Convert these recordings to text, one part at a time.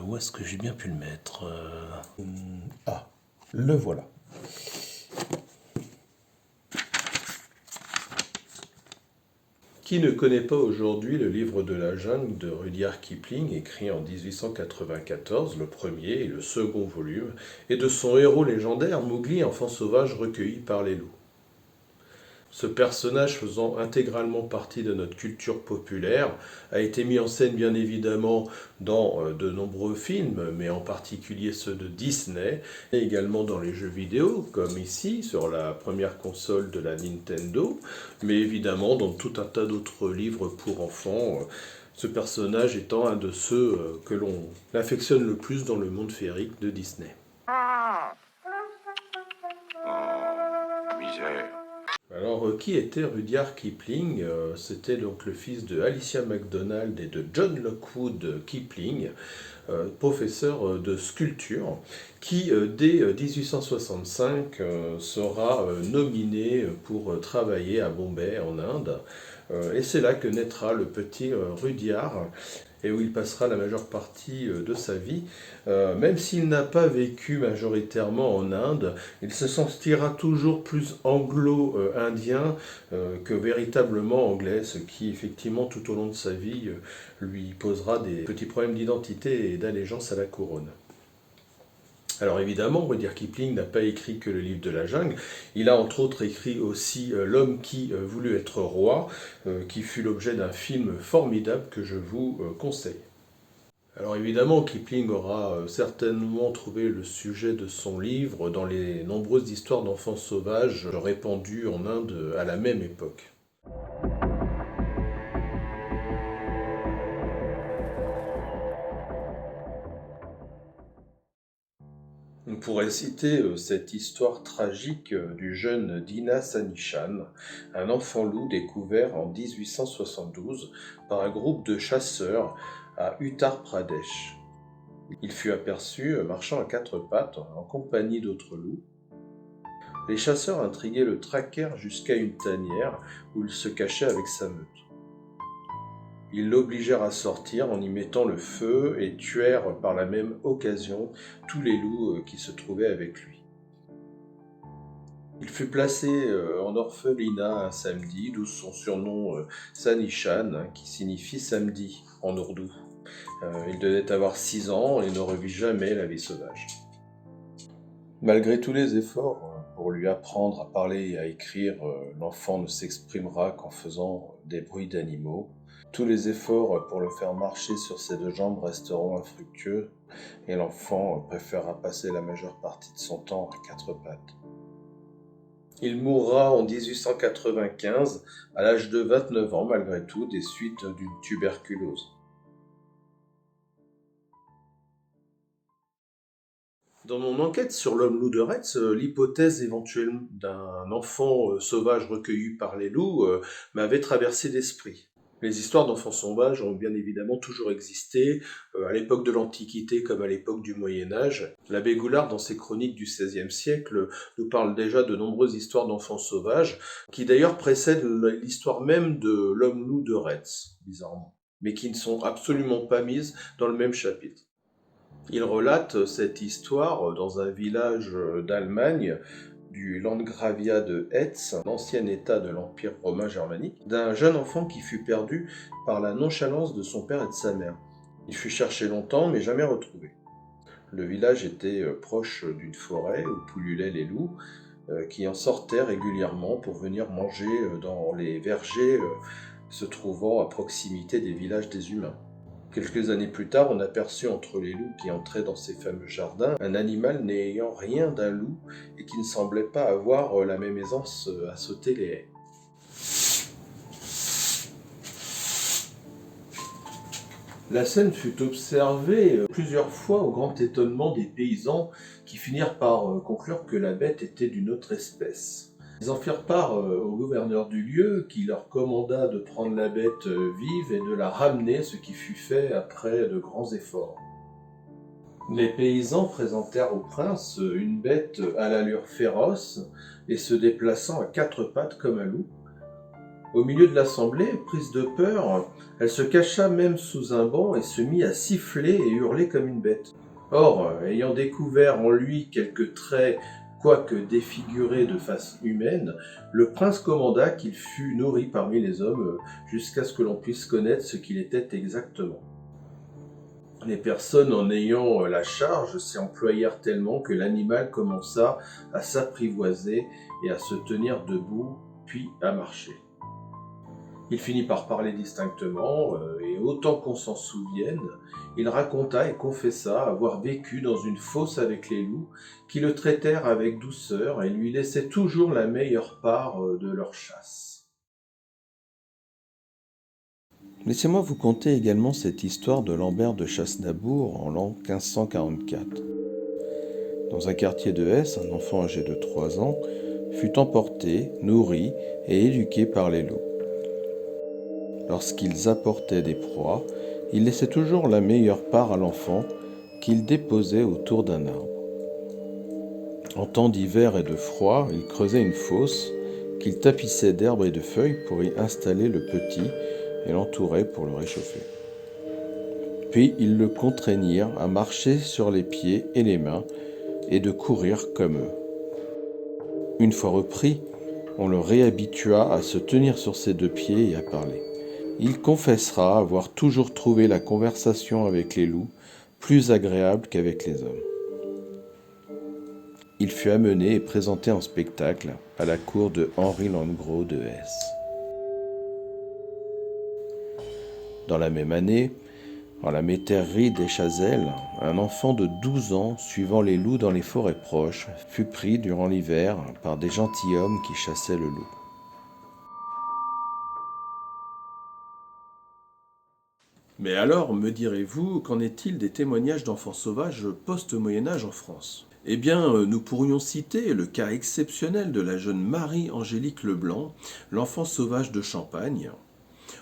Où est-ce que j'ai bien pu le mettre Ah, le voilà. Qui ne connaît pas aujourd'hui le livre de la jungle de Rudyard Kipling, écrit en 1894, le premier et le second volume, et de son héros légendaire, Mowgli, enfant sauvage recueilli par les loups. Ce personnage faisant intégralement partie de notre culture populaire a été mis en scène bien évidemment dans de nombreux films, mais en particulier ceux de Disney, et également dans les jeux vidéo, comme ici sur la première console de la Nintendo, mais évidemment dans tout un tas d'autres livres pour enfants, ce personnage étant un de ceux que l'on affectionne le plus dans le monde féerique de Disney. Misère. Alors, qui était Rudyard Kipling? C'était donc le fils de Alicia MacDonald et de John Lockwood Kipling, professeur de sculpture, qui dès 1865 sera nominé pour travailler à Bombay en Inde. Et c'est là que naîtra le petit Rudyard, et où il passera la majeure partie de sa vie. Même s'il n'a pas vécu majoritairement en Inde, il se sentira toujours plus anglo-indien que véritablement anglais, ce qui effectivement tout au long de sa vie lui posera des petits problèmes d'identité et d'allégeance à la couronne. Alors évidemment, Rudyard Kipling n'a pas écrit que le livre de la jungle, il a entre autres écrit aussi L'homme qui voulut être roi, qui fut l'objet d'un film formidable que je vous conseille. Alors évidemment, Kipling aura certainement trouvé le sujet de son livre dans les nombreuses histoires d'enfants sauvages répandues en Inde à la même époque. On pourrait citer cette histoire tragique du jeune Dina Sanishan, un enfant loup découvert en 1872 par un groupe de chasseurs à Uttar Pradesh. Il fut aperçu marchant à quatre pattes en compagnie d'autres loups. Les chasseurs intrigués le traquèrent jusqu'à une tanière où il se cachait avec sa meute. Ils l'obligèrent à sortir en y mettant le feu et tuèrent par la même occasion tous les loups qui se trouvaient avec lui. Il fut placé en orphelinat un samedi, d'où son surnom Sanishan, qui signifie samedi en ourdou. Il devait avoir 6 ans et ne revit jamais la vie sauvage. Malgré tous les efforts pour lui apprendre à parler et à écrire, l'enfant ne s'exprimera qu'en faisant des bruits d'animaux. Tous les efforts pour le faire marcher sur ses deux jambes resteront infructueux et l'enfant préférera passer la majeure partie de son temps à quatre pattes. Il mourra en 1895 à l'âge de 29 ans malgré tout des suites d'une tuberculose. Dans mon enquête sur l'homme-loup de Retz, l'hypothèse éventuelle d'un enfant sauvage recueilli par les loups m'avait traversé l'esprit. Les histoires d'enfants sauvages ont bien évidemment toujours existé, à l'époque de l'Antiquité comme à l'époque du Moyen-Âge. L'abbé Goulard, dans ses chroniques du XVIe siècle, nous parle déjà de nombreuses histoires d'enfants sauvages, qui d'ailleurs précèdent l'histoire même de l'homme-loup de Retz, bizarrement, mais qui ne sont absolument pas mises dans le même chapitre. Il relate cette histoire dans un village d'Allemagne du Landgravia de Hetz, l'ancien état de l'Empire romain germanique, d'un jeune enfant qui fut perdu par la nonchalance de son père et de sa mère. Il fut cherché longtemps mais jamais retrouvé. Le village était proche d'une forêt où pullulaient les loups, qui en sortaient régulièrement pour venir manger dans les vergers se trouvant à proximité des villages des humains. Quelques années plus tard, on aperçut entre les loups qui entraient dans ces fameux jardins un animal n'ayant rien d'un loup et qui ne semblait pas avoir la même aisance à sauter les haies. La scène fut observée plusieurs fois au grand étonnement des paysans qui finirent par conclure que la bête était d'une autre espèce. Ils en firent part au gouverneur du lieu qui leur commanda de prendre la bête vive et de la ramener, ce qui fut fait après de grands efforts. Les paysans présentèrent au prince une bête à l'allure féroce et se déplaçant à quatre pattes comme un loup. Au milieu de l'assemblée, prise de peur, elle se cacha même sous un banc et se mit à siffler et hurler comme une bête. Or, ayant découvert en lui quelques traits, quoique défigurés de face humaine, le prince commanda qu'il fût nourri parmi les hommes jusqu'à ce que l'on puisse connaître ce qu'il était exactement. Les personnes en ayant la charge s'y employèrent tellement que l'animal commença à s'apprivoiser et à se tenir debout, puis à marcher. Il finit par parler distinctement, et autant qu'on s'en souvienne, il raconta et confessa avoir vécu dans une fosse avec les loups, qui le traitèrent avec douceur et lui laissaient toujours la meilleure part de leur chasse. Laissez-moi vous conter également cette histoire de Lambert de Chassenabour en l'an 1544. Dans un quartier de Hesse, un enfant âgé de 3 ans fut emporté, nourri et éduqué par les loups. Lorsqu'ils apportaient des proies, il laissait toujours la meilleure part à l'enfant qu'il déposait autour d'un arbre. En temps d'hiver et de froid, il creusait une fosse qu'il tapissait d'herbes et de feuilles pour y installer le petit et l'entourait pour le réchauffer. Puis ils le contraignirent à marcher sur les pieds et les mains et de courir comme eux. Une fois repris, on le réhabitua à se tenir sur ses 2 pieds et à parler. Il confessera avoir toujours trouvé la conversation avec les loups plus agréable qu'avec les hommes. Il fut amené et présenté en spectacle à la cour de Henri Landgros de Hesse. Dans la même année, en la métairie des Chazelles, un enfant de 12 ans, suivant les loups dans les forêts proches, fut pris durant l'hiver par des gentilshommes qui chassaient le loup. Mais alors, me direz-vous, qu'en est-il des témoignages d'enfants sauvages post-Moyen-Âge en France? Eh bien, nous pourrions citer le cas exceptionnel de la jeune Marie-Angélique Leblanc, l'enfant sauvage de Champagne.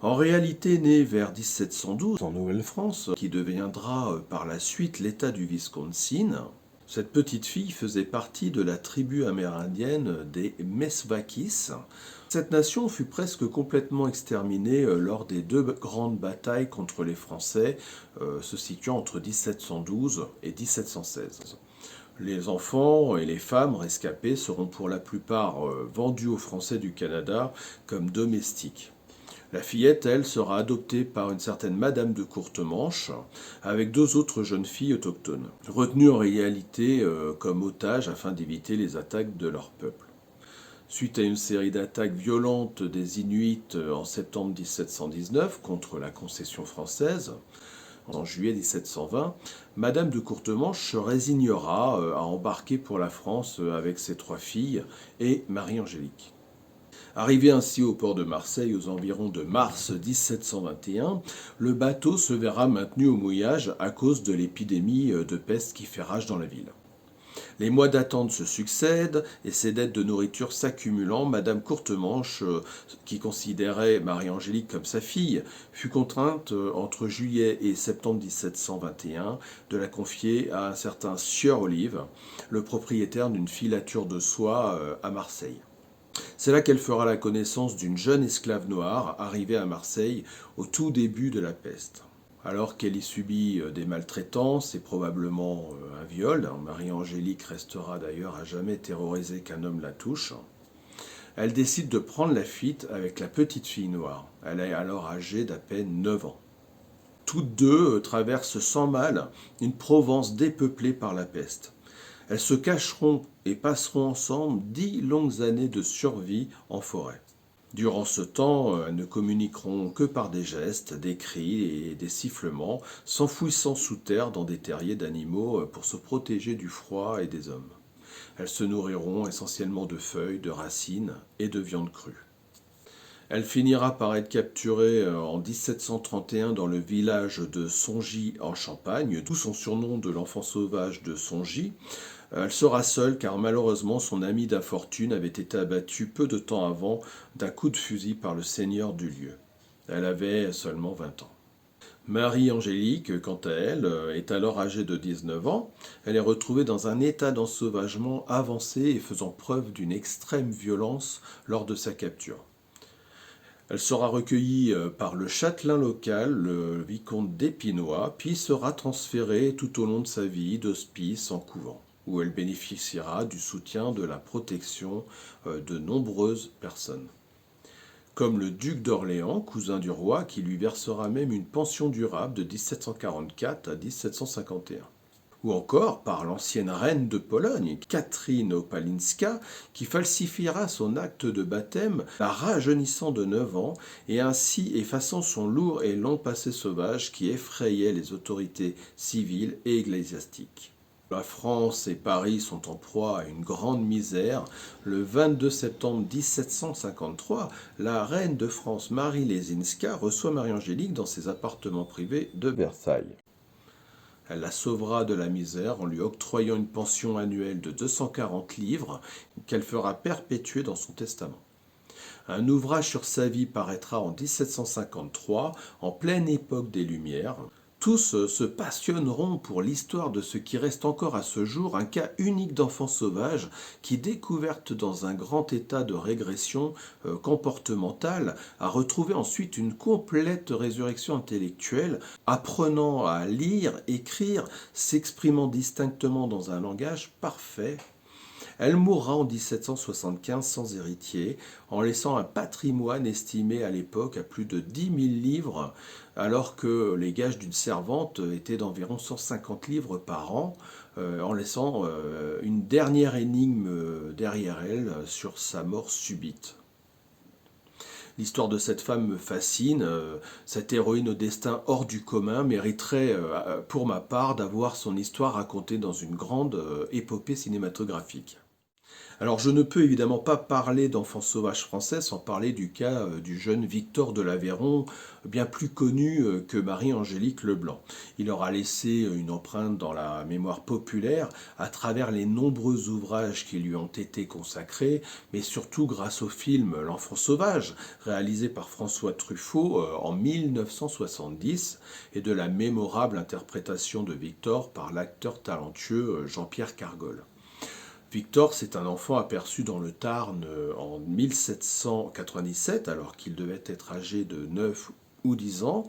En réalité née vers 1712 en Nouvelle-France, qui deviendra par la suite l'État du Wisconsin, cette petite fille faisait partie de la tribu amérindienne des Meswakis. Cette nation fut presque complètement exterminée lors des 2 grandes batailles contre les Français, se situant entre 1712 et 1716. Les enfants et les femmes rescapés seront pour la plupart vendus aux Français du Canada comme domestiques. La fillette, elle, sera adoptée par une certaine Madame de Courtemanche, avec 2 autres jeunes filles autochtones, retenues en réalité comme otages afin d'éviter les attaques de leur peuple. Suite à une série d'attaques violentes des Inuits en septembre 1719 contre la concession française, en juillet 1720, Madame de Courtemanche se résignera à embarquer pour la France avec ses 3 filles et Marie-Angélique. Arrivé ainsi au port de Marseille aux environs de mars 1721, le bateau se verra maintenu au mouillage à cause de l'épidémie de peste qui fait rage dans la ville. Les mois d'attente se succèdent et ses dettes de nourriture s'accumulant, Madame Courtemanche, qui considérait Marie-Angélique comme sa fille, fut contrainte, entre juillet et septembre 1721, de la confier à un certain Sieur Olive, le propriétaire d'une filature de soie à Marseille. C'est là qu'elle fera la connaissance d'une jeune esclave noire arrivée à Marseille au tout début de la peste. Alors qu'elle y subit des maltraitances et probablement un viol, Marie-Angélique restera d'ailleurs à jamais terrorisée qu'un homme la touche, elle décide de prendre la fuite avec la petite fille noire. Elle est alors âgée d'à peine 9 ans. Toutes 2 traversent sans mal une Provence dépeuplée par la peste. Elles se cacheront et passeront ensemble 10 longues années de survie en forêt. Durant ce temps, elles ne communiqueront que par des gestes, des cris et des sifflements, s'enfouissant sous terre dans des terriers d'animaux pour se protéger du froid et des hommes. Elles se nourriront essentiellement de feuilles, de racines et de viande crue. Elle finira par être capturée en 1731 dans le village de Songy en Champagne, d'où son surnom de l'enfant sauvage de Songy. Elle sera seule car malheureusement son ami d'infortune avait été abattu peu de temps avant d'un coup de fusil par le seigneur du lieu. Elle avait seulement 20 ans. Marie-Angélique, quant à elle, est alors âgée de 19 ans. Elle est retrouvée dans un état d'ensauvagement avancé et faisant preuve d'une extrême violence lors de sa capture. Elle sera recueillie par le châtelain local, le vicomte d'Épinois, puis sera transférée tout au long de sa vie d'hospice en couvent, où elle bénéficiera du soutien de la protection de nombreuses personnes. Comme le duc d'Orléans, cousin du roi, qui lui versera même une pension durable de 1744 à 1751. Ou encore par l'ancienne reine de Pologne, Catherine Opalinska, qui falsifiera son acte de baptême, la rajeunissant de 9 ans et ainsi effaçant son lourd et long passé sauvage qui effrayait les autorités civiles et ecclésiastiques. La France et Paris sont en proie à une grande misère. Le 22 septembre 1753, la reine de France Marie Lesinska reçoit Marie-Angélique dans ses appartements privés de Versailles. Elle la sauvera de la misère en lui octroyant une pension annuelle de 240 livres qu'elle fera perpétuer dans son testament. Un ouvrage sur sa vie paraîtra en 1753, en pleine époque des Lumières. Tous se passionneront pour l'histoire de ce qui reste encore à ce jour un cas unique d'enfant sauvage qui, découverte dans un grand état de régression comportementale, a retrouvé ensuite une complète résurrection intellectuelle, apprenant à lire, écrire, s'exprimant distinctement dans un langage parfait. Elle mourra en 1775 sans héritier, en laissant un patrimoine estimé à l'époque à plus de 10 000 livres, alors que les gages d'une servante étaient d'environ 150 livres par an, en laissant une dernière énigme derrière elle sur sa mort subite. L'histoire de cette femme me fascine. Cette héroïne au destin hors du commun mériterait, pour ma part, d'avoir son histoire racontée dans une grande épopée cinématographique. Alors je ne peux évidemment pas parler d'enfants sauvages français sans parler du cas du jeune Victor de l'Aveyron, bien plus connu que Marie-Angélique Leblanc. Il aura laissé une empreinte dans la mémoire populaire à travers les nombreux ouvrages qui lui ont été consacrés, mais surtout grâce au film L'Enfant sauvage, réalisé par François Truffaut en 1970, et de la mémorable interprétation de Victor par l'acteur talentueux Jean-Pierre Cargol. Victor, c'est un enfant aperçu dans le Tarn en 1797, alors qu'il devait être âgé de 9 ou 10 ans.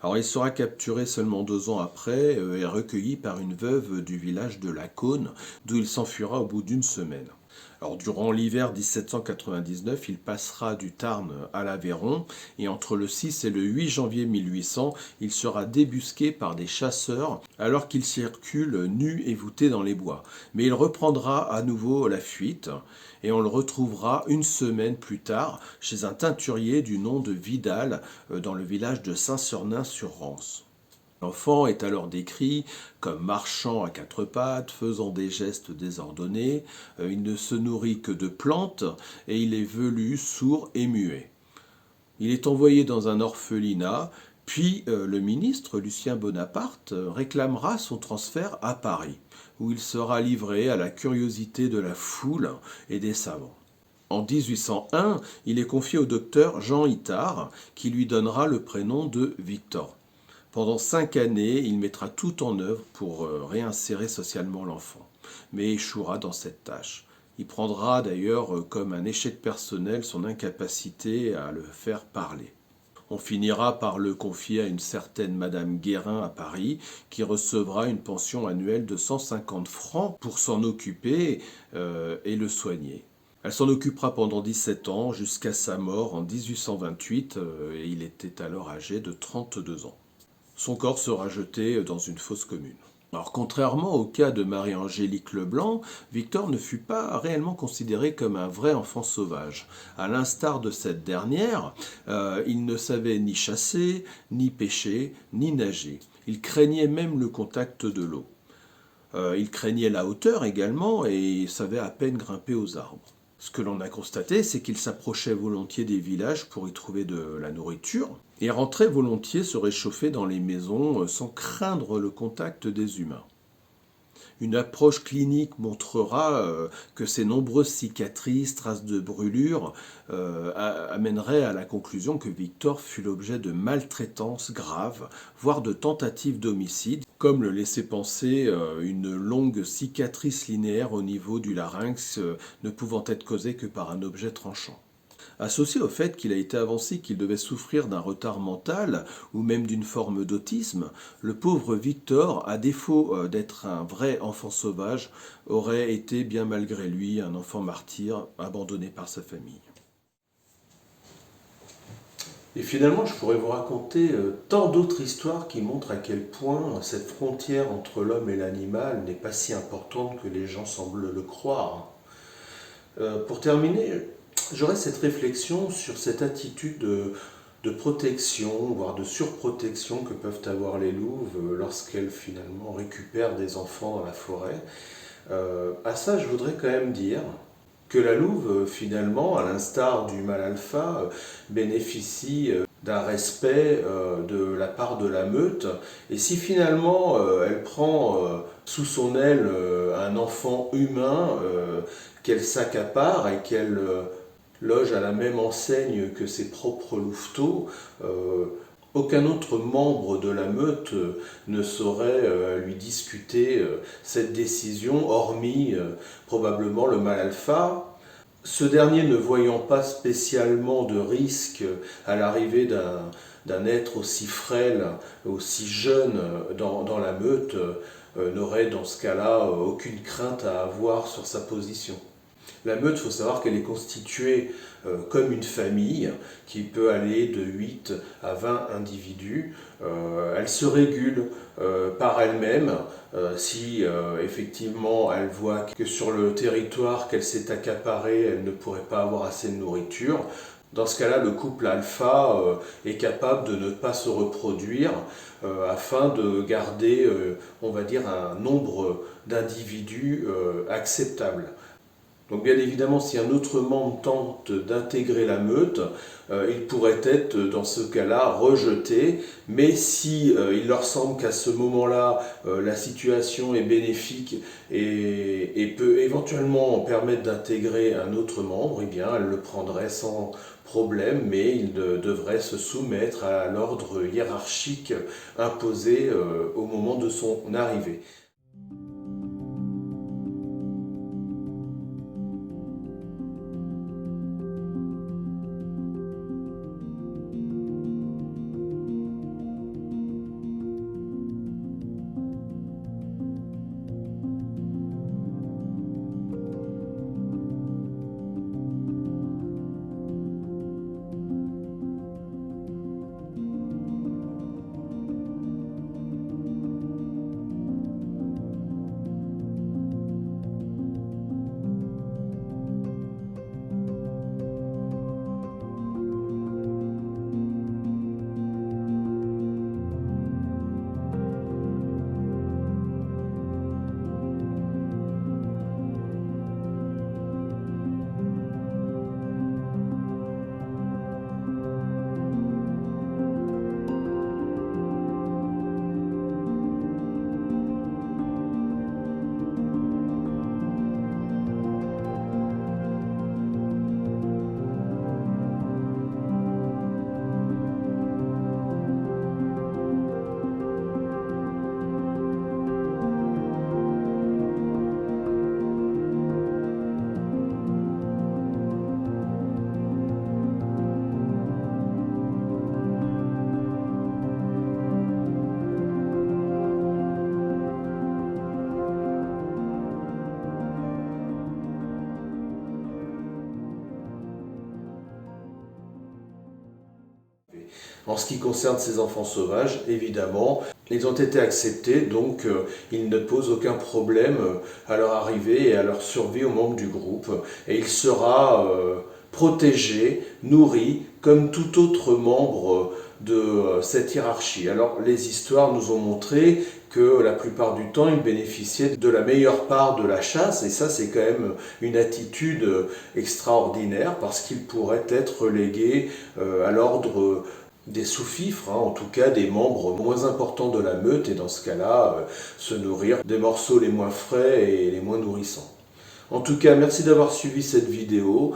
Alors il sera capturé seulement 2 ans après et recueilli par une veuve du village de La Cône, d'où il s'enfuira au bout d'une semaine. Alors, durant l'hiver 1799, il passera du Tarn à l'Aveyron et entre le 6 et le 8 janvier 1800, il sera débusqué par des chasseurs alors qu'il circule nu et voûté dans les bois. Mais il reprendra à nouveau la fuite et on le retrouvera une semaine plus tard chez un teinturier du nom de Vidal dans le village de Saint-Sernin-sur-Rance. L'enfant est alors décrit comme marchant à quatre pattes, faisant des gestes désordonnés, il ne se nourrit que de plantes et il est velu, sourd et muet. Il est envoyé dans un orphelinat, puis le ministre Lucien Bonaparte réclamera son transfert à Paris, où il sera livré à la curiosité de la foule et des savants. En 1801, il est confié au docteur Jean Itard, qui lui donnera le prénom de Victor. Pendant 5 années, il mettra tout en œuvre pour réinsérer socialement l'enfant, mais échouera dans cette tâche. Il prendra d'ailleurs comme un échec personnel son incapacité à le faire parler. On finira par le confier à une certaine Madame Guérin à Paris, qui recevra une pension annuelle de 150 francs pour s'en occuper et le soigner. Elle s'en occupera pendant 17 ans, jusqu'à sa mort en 1828, et il était alors âgé de 32 ans. Son corps sera jeté dans une fosse commune. Alors, contrairement au cas de Marie-Angélique Leblanc, Victor ne fut pas réellement considéré comme un vrai enfant sauvage. À l'instar de cette dernière, il ne savait ni chasser, ni pêcher, ni nager. Il craignait même le contact de l'eau. Il craignait la hauteur également et savait à peine grimper aux arbres. Ce que l'on a constaté, c'est qu'il s'approchait volontiers des villages pour y trouver de la nourriture et rentrait volontiers se réchauffer dans les maisons sans craindre le contact des humains. Une approche clinique montrera que ces nombreuses cicatrices, traces de brûlures, amèneraient à la conclusion que Victor fut l'objet de maltraitances graves, voire de tentatives d'homicide, comme le laissait penser une longue cicatrice linéaire au niveau du larynx ne pouvant être causée que par un objet tranchant. Associé au fait qu'il a été avancé qu'il devait souffrir d'un retard mental ou même d'une forme d'autisme, le pauvre Victor, à défaut d'être un vrai enfant sauvage, aurait été bien malgré lui un enfant martyr abandonné par sa famille. Et finalement, je pourrais vous raconter tant d'autres histoires qui montrent à quel point cette frontière entre l'homme et l'animal n'est pas si importante que les gens semblent le croire. Pour terminer, j'aurais cette réflexion sur cette attitude de protection, voire de surprotection que peuvent avoir les louves lorsqu'elles finalement récupèrent des enfants dans la forêt. À ça, je voudrais quand même dire que la louve, finalement, à l'instar du mâle alpha, bénéficie d'un respect de la part de la meute. Et si finalement elle prend sous son aile un enfant humain qu'elle s'accapare et qu'elle loge à la même enseigne que ses propres louveteaux, aucun autre membre de la meute ne saurait lui discuter cette décision, hormis probablement le mâle alpha. Ce dernier ne voyant pas spécialement de risque à l'arrivée d'un être aussi frêle, aussi jeune dans la meute, n'aurait dans ce cas-là aucune crainte à avoir sur sa position. La meute, il faut savoir qu'elle est constituée comme une famille qui peut aller de 8 à 20 individus. Elle se régule par elle-même si effectivement elle voit que sur le territoire qu'elle s'est accaparé, elle ne pourrait pas avoir assez de nourriture. Dans ce cas-là, le couple alpha est capable de ne pas se reproduire afin de garder, on va dire, un nombre d'individus acceptable. Donc bien évidemment, si un autre membre tente d'intégrer la meute, il pourrait être dans ce cas-là rejeté, mais si il leur semble qu'à ce moment-là, la situation est bénéfique et peut éventuellement permettre d'intégrer un autre membre, eh bien elle le prendrait sans problème, mais il devrait se soumettre à l'ordre hiérarchique imposé au moment de son arrivée. En ce qui concerne ces enfants sauvages, évidemment, ils ont été acceptés, donc ils ne posent aucun problème à leur arrivée et à leur survie aux membres du groupe. Et il sera protégé, nourri, comme tout autre membre de cette hiérarchie. Alors les histoires nous ont montré que la plupart du temps, ils bénéficiaient de la meilleure part de la chasse, et ça c'est quand même une attitude extraordinaire, parce qu'ils pourraient être relégués à l'ordre des sous-fifres, en tout cas des membres moins importants de la meute, et dans ce cas-là, se nourrir des morceaux les moins frais et les moins nourrissants. En tout cas, merci d'avoir suivi cette vidéo.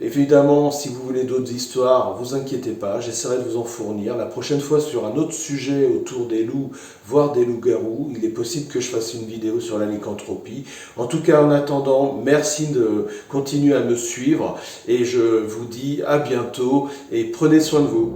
Évidemment, si vous voulez d'autres histoires, vous inquiétez pas, j'essaierai de vous en fournir. La prochaine fois sur un autre sujet autour des loups, voire des loups-garous, il est possible que je fasse une vidéo sur la lycanthropie. En tout cas, en attendant, merci de continuer à me suivre et je vous dis à bientôt et prenez soin de vous.